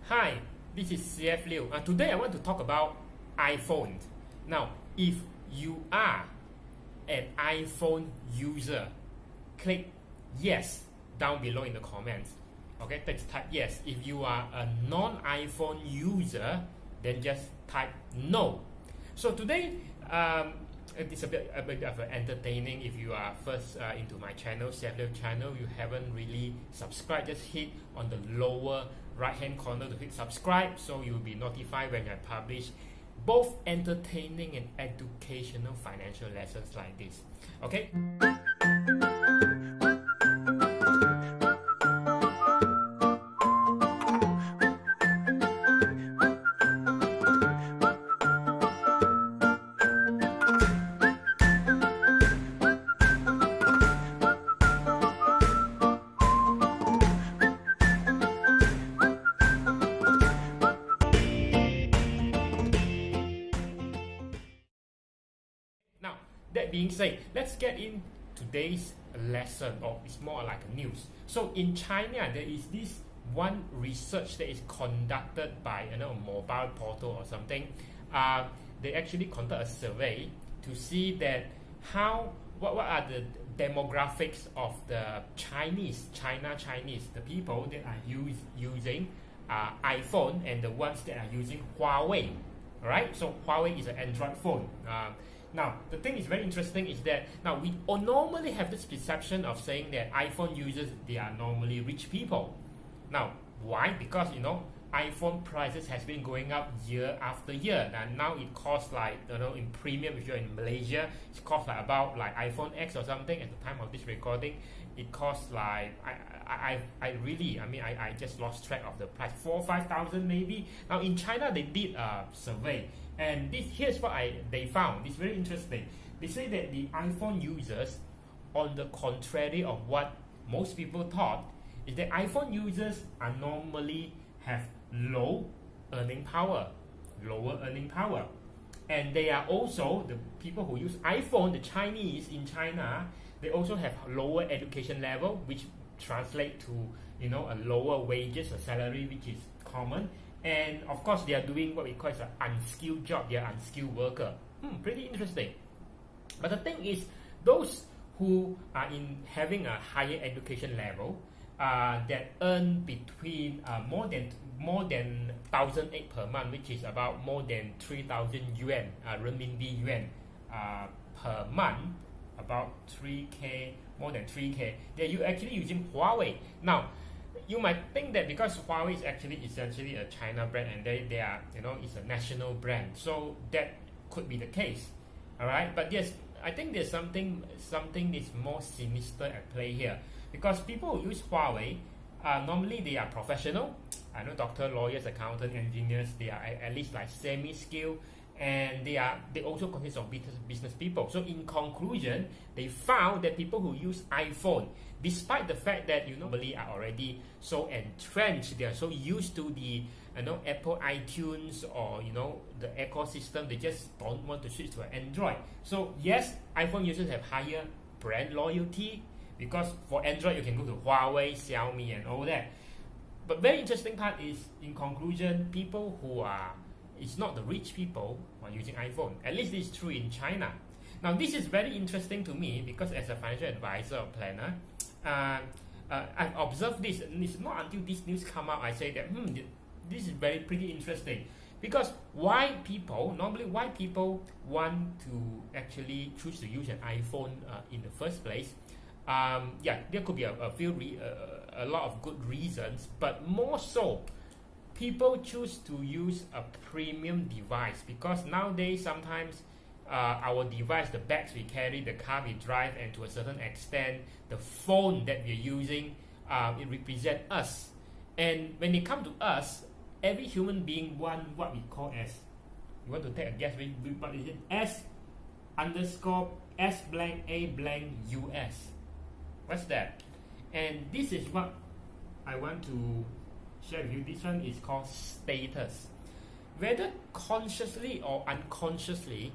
Hi, this is CF Lieu. Today I want to talk about iPhone. Now, if you are an iPhone user, click yes down below in the comments. Okay, let's type yes. If you are a non-iPhone user, then just type no. So today, it's a bit of entertaining. If you are first into my channel, CF Lieu channel, you haven't really subscribed, just hit on the lower right hand corner to hit subscribe, so you'll be notified when I publish both entertaining and educational financial lessons like this. Okay. Now, that being said, let's get in today's lesson, or it's more like a news. So in China, there is this one research that is conducted by a mobile portal or something. They actually conduct a survey to see that what are the demographics of the Chinese, the people that are using iPhone and the ones that are using Huawei. Right? So Huawei is an Android phone. Now, the thing is very interesting is that now we normally have this perception of saying that iPhone users, they are normally rich people. Now, why? Because iPhone prices has been going up year after year, and now it costs like in premium, if you're in Malaysia, it costs like about like iPhone X or something. At the time of this recording, it costs like I just lost track of the price, 4,000 or 5,000 maybe. Now in China they did a survey, and here's what they found. It's very interesting. They say that the iPhone users, on the contrary of what most people thought, is that iPhone users are normally have lower earning power, and they are also the people who use iPhone, the Chinese in China. They also have lower education level, which translate to a lower wages or salary, which is common. And of course, they are doing what we call an unskilled job. They are unskilled worker. Pretty interesting. But the thing is, those who are in having a higher education level, that earn between more than 1,008 per month, which is about more than 3,000 yuan, renminbi yuan per month, about 3K, more than 3K. That you actually using Huawei. Now, you might think that because Huawei is actually essentially a China brand, and they are it's a national brand, so that could be the case. All right, but yes, I think there's something is more sinister at play here, because people who use Huawei, normally they are professional. I know doctor, lawyers, accountant, engineers, they are at least like semi-skilled, and they also consist of business people. So in conclusion, they found that people who use iPhone, despite the fact that normally are already so entrenched, they are so used to the Apple iTunes or the ecosystem, they just don't want to switch to an Android. So yes, iPhone users have higher brand loyalty, because for Android you can go to Huawei, Xiaomi and all that. But very interesting part is, in conclusion, people who are, it's not the rich people who are using iPhone. At least it's true in China. Now this is very interesting to me, because as a financial advisor or planner, I've observed this, and it's not until this news come out I say that this is pretty interesting. Because why people want to actually choose to use an iPhone in the first place? There could be a lot of good reasons, but more so, people choose to use a premium device, because nowadays sometimes our device, the bags we carry, the car we drive, and to a certain extent the phone that we're using, it represents us. And when it comes to us, every human being want what we call as, you want to take a guess, what is it? S blank A blank US. What's that? And this is what I want to share with you. This one is called status. Whether consciously or unconsciously,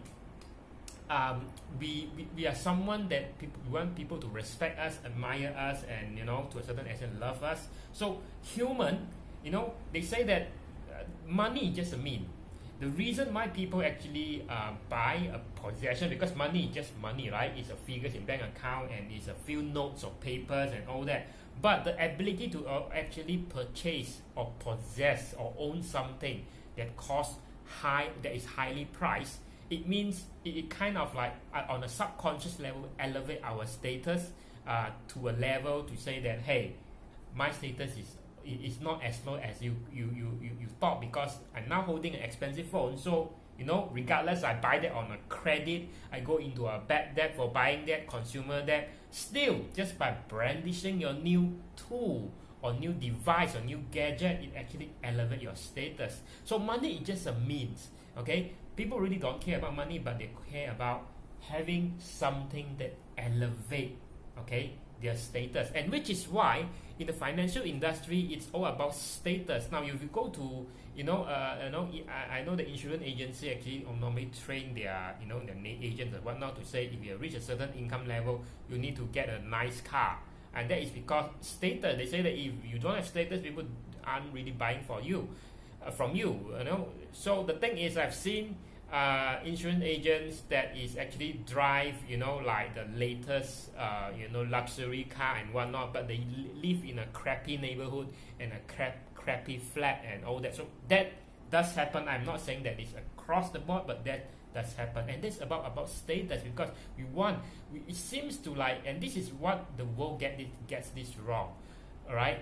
we are someone that we want people to respect us, admire us, and to a certain extent love us. So human, they say that money is just a mean. The reason why people actually buy a possession, because money is just money, right? It's a figures in bank account and it's a few notes or papers and all that. But the ability to actually purchase or possess or own something that that is highly priced, it means it kind of like on a subconscious level elevate our status to a level to say that, hey, my status is not as low as you thought, because I'm now holding an expensive phone. So regardless, I buy that on a credit, I go into a bad debt for buying that, consumer debt. Still, just by brandishing your new tool or new device or new gadget, it actually elevates your status. So money is just a means. Okay, people really don't care about money, but they care about having something that elevate, their status. And which is why in the financial industry, it's all about status. Now, if you go to I know the insurance agency actually normally train their their agents and whatnot to say, if you reach a certain income level, you need to get a nice car. And that is because status. They say that if you don't have status, people aren't really buying from you. So the thing is, I've seen insurance agents that is actually drive like the latest luxury car and whatnot, but they live in a crappy neighborhood and a crappy flat and all that. So that does happen. I'm not saying that it's across the board, but that does happen. And this about status, because it seems to like, and this is what the world gets this wrong. All right.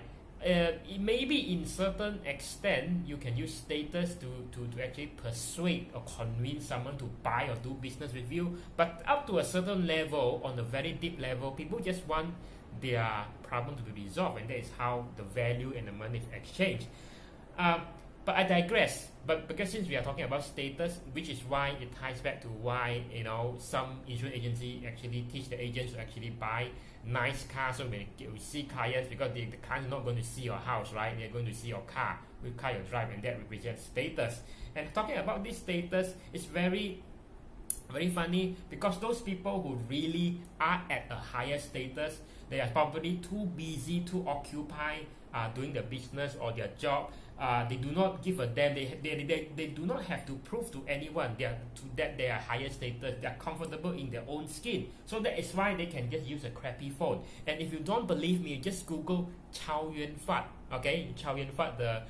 Maybe in certain extent you can use status to actually persuade or convince someone to buy or do business with you, but up to a certain level, on a very deep level, people just want their problem to be resolved, and that is how the value and the money is exchanged. But I digress. But because since we are talking about status, which is why it ties back to why some insurance agency actually teach the agents to actually buy nice cars. So when we see clients, because the client is not going to see your house, right? They're going to see your car, which car you drive, and that represents status. And talking about this status is very, very funny, because those people who really are at a higher status, they are probably too busy, too occupied doing their business or their job. They do not give a damn. They do not have to prove to anyone that they are higher status. They are comfortable in their own skin. So that is why they can just use a crappy phone. And if you don't believe me, just Google Chow Yuen Fatt. Okay, Chow Yuen Fatt, the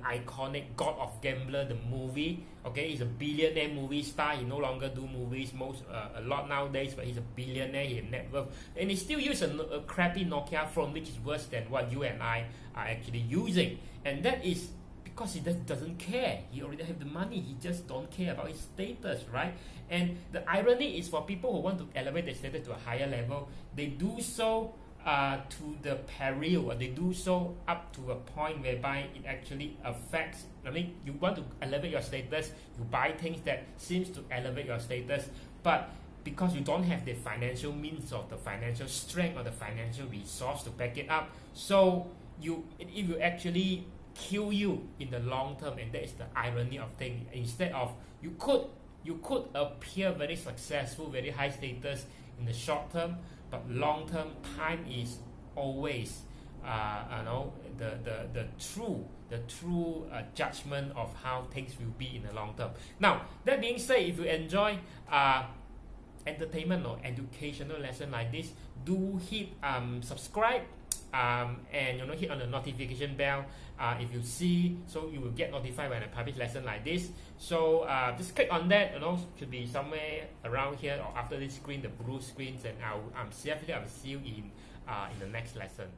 iconic God of Gambler, the movie. Okay, he's a billionaire movie star. He no longer do movies a lot nowadays, but he's a billionaire. He has net worth, and he still uses a crappy Nokia phone, which is worse than what you and I are actually using. And that is because he doesn't care. He already have the money. He just don't care about his status, right? And the irony is, for people who want to elevate their status to a higher level, they do so to the peril, or they do so up to a point whereby it actually affects. I mean, you want to elevate your status, you buy things that seems to elevate your status, but because you don't have the financial means or the financial strength or the financial resource to back it up, so it will actually kill you in the long term. And that is the irony of things. Instead of you could appear very successful, very high status in the short term, but long term, time is always the true judgment of how things will be in the long term. Now, that being said, if you enjoy entertainment or educational lesson like this, do hit subscribe and hit on the notification bell if you see, so you will get notified when I publish lesson like this. So just click on that, should be somewhere around here or after this screen, the blue screens, and I will see you in the next lesson.